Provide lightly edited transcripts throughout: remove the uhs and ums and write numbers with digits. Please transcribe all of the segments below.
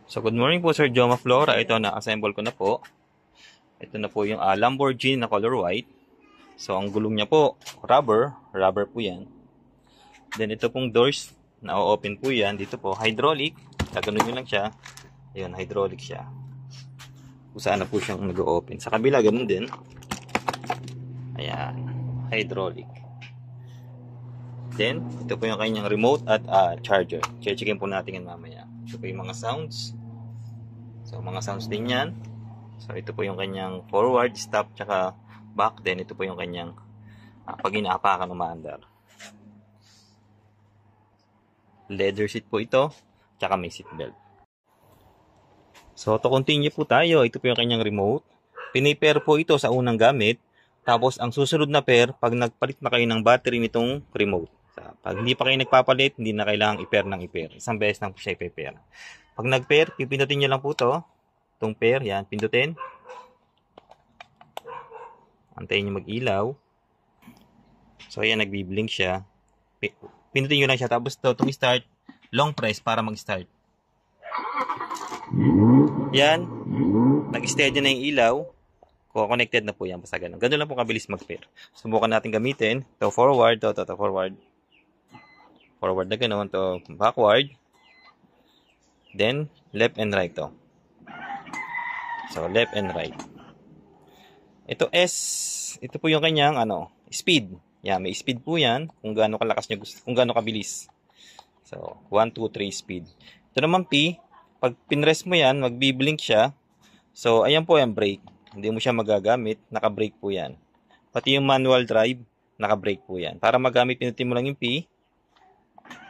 So, good morning po, Sir Joma Flora. Ito, na-assemble ko na po. Ito na po yung Lamborghini na color white. So, ang gulong niya po, rubber po yan. Then, ito pong doors, na-open po yan. Dito po, hydraulic. Gaganon nyo lang siya. Ayun, hydraulic siya. Kung saan na po siyang nag-open. Sa kabila, ganun din. Ayan, hydraulic. Then, ito po yung kanyang remote at charger. Checkin po natin yan mamaya. Ito po yung mga sounds. So, mga sounds din yan. So, ito po yung kanyang forward, stop, tsaka back. Then, ito po yung kanyang pag inaapakan umaandar. Leather seat po ito, tsaka may seat belt. So, to continue po tayo, ito po yung kanyang remote. Pinipair po ito sa unang gamit. Tapos, ang susunod na pair, pag nagpalit na kayo ng battery nitong remote. Pag hindi pa kayo nagpapalit, hindi na kailangang i-pair ng i-pair. Isang beses lang po siya i-pair. Pag nag-pair, pipindutin nyo lang po ito. Itong pair, yan, pindutin. Antayin nyo mag-ilaw. So, ayan, nagbiblink siya. Pindutin nyo lang siya. Tapos ito, itong start, long press para mag-start. Yan. Nag-steady na yung ilaw. Connected na po yan. Basta ganun. Ganun lang po kabilis mag-pair. Subukan natin gamitin. Ito, forward. Ito, forward. Forward na ganun. Ito, backward. Then, left and right to. So, left and right. Ito S, ito po yung kanyang speed. Yan, may speed po yan kung gaano kalakas niya gusto, kung gaano kabilis. So, 1, 2, 3 speed. Ito naman P, pag pinrest mo yan, magbiblink siya. So, ayan po yung brake. Hindi mo siya magagamit, naka-brake po yan. Pati yung manual drive, naka-brake po yan. Para magamit, pinutin mo lang yung P.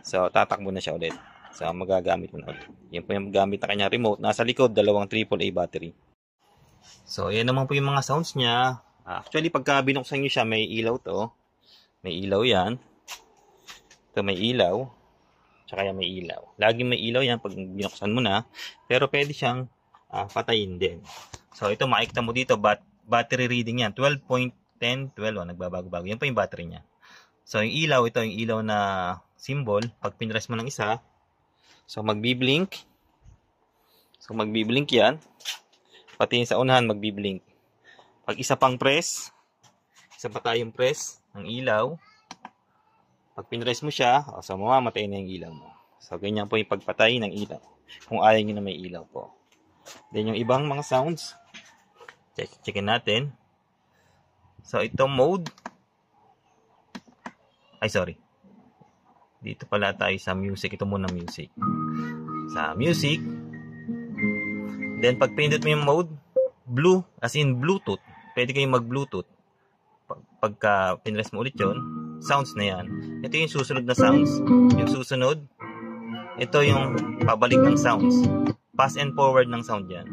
So, tatakbo na siya ulit. So, magagamit mo na ulit. Yan po yung gamit na kanyang remote. Nasa likod, dalawang AAA battery. So, yan naman po yung mga sounds niya. Actually, pagka binuksan nyo siya, may ilaw to. May ilaw yan. Ito may ilaw. Tsaka yan may ilaw. Laging may ilaw yan pag binuksan mo na. Pero pwede siyang patayin din. So, ito makikita mo dito, battery reading yan. 12.10, 12. Nagbabago-bago. Yan po yung battery niya. So, yung ilaw, ito yung ilaw na symbol. Pag pinress mo ng isa, so, magbiblink. So, magbiblink yan. Pati yung sa unahan, magbiblink. Pag isa pang press, isa pa tayong press ng ilaw. Pag pinress mo siya, so, mamamatay na yung ilaw mo. So, ganyan po yung pagpatay ng ilaw. Kung ayaw nyo na may ilaw po. Then, yung ibang mga sounds, checkin natin. So, ito mode. Ay, sorry. Dito pala tayo sa music. Ito muna music. Sa music. Then, pag pindot mo yung mode, blue, as in Bluetooth. Pwede kayong mag-Bluetooth. Pagka pinress mo ulit yun, sounds na yan. Ito yung susunod na sounds. Yung susunod, ito yung pabalik ng sounds. Pass and forward ng sound yan.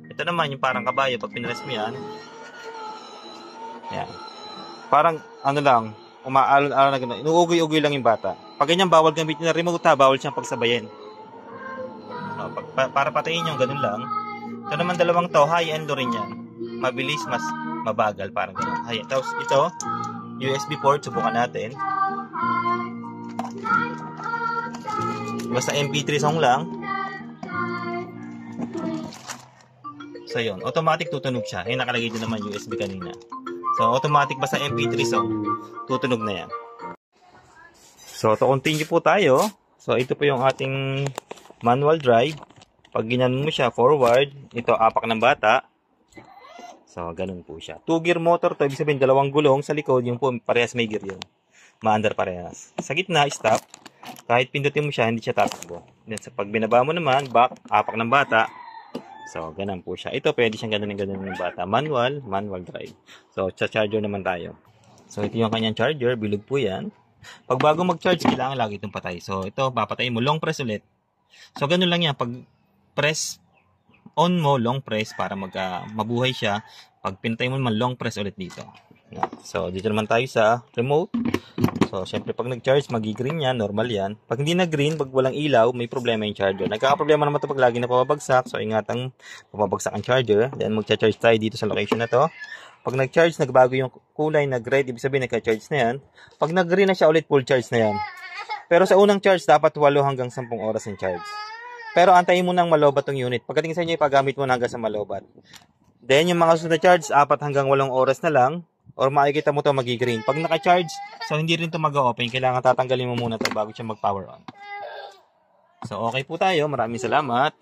Ito naman, yung parang kabayo. Pag pinress mo yan, yan. Parang, lang, umaalon-alon na gano'n. Inuugoy-ugoy lang yung bata. Pag ganyan, bawal gamitin na remote ha. Bawal siyang pagsabayin. So, para patayin yung ganun lang. Ito naman dalawang to, high and low rin yan. Mabilis, mas mabagal, parang gano'n. Tapos ito, USB port, subukan natin. Basta MP3 song lang. So yun, automatic tutunog siya. Eh, nakalagay din naman USB kanina. So automatic basta MP3 song, tutunog na yan. So to continue po tayo. So ito po yung ating manual drive. Pag ginanon mo siya forward, ito apak ng bata. So ganun po siya. 2-gear motor to, ibig sabihin dalawang gulong sa likod, yung po parehas may gear yun. Maandar parehas. Sa gitna, stop. Kahit pindutin mo siya, hindi siya tatakbo. Then sa pag binaba mo naman, back, apak ng bata. So, ganun po siya. Ito, pwede siyang ganun ng bata. Manual drive. So, sa charger naman tayo. So, ito yung kanyang charger. Bilog po yan. Pag bago mag-charge, kailangan lagi itong patay. So, ito, papatayin mo. Long press ulit. So, ganun lang yan. Pag press on mo, long press para mabuhay siya. Pag pinatay mo naman, long press ulit dito. So, dito naman tayo sa remote. So, syempre pag nag-charge, magi-green yan, normal yan. Pag hindi na-green, pag walang ilaw, may problema yung charger. Nagkakaproblema naman ito pag lagi na pababagsak. So, ingatang pababagsak ang charger. Then, magcha-charge tayo dito sa location na to. Pag nag-charge, nagbago yung kulay, nag-red, ibig sabihin nagka-charge na yan. Pag nag-green na siya ulit, full charge na yan. Pero sa unang charge, dapat 8 hanggang 10 oras yung charge. Pero antayin mo nang malobat tong unit. Pagdating sa inyo, ipagamit mo na hanggang sa malobat. Then, yung mga susunod na charge, 4 hanggang 8 oras na lang. Or makikita mo to magi-green. Pag naka-charge, so hindi rin to mag-open. Kailangan tatanggalin mo muna to bago siya mag-power on. So, okay po tayo. Maraming salamat.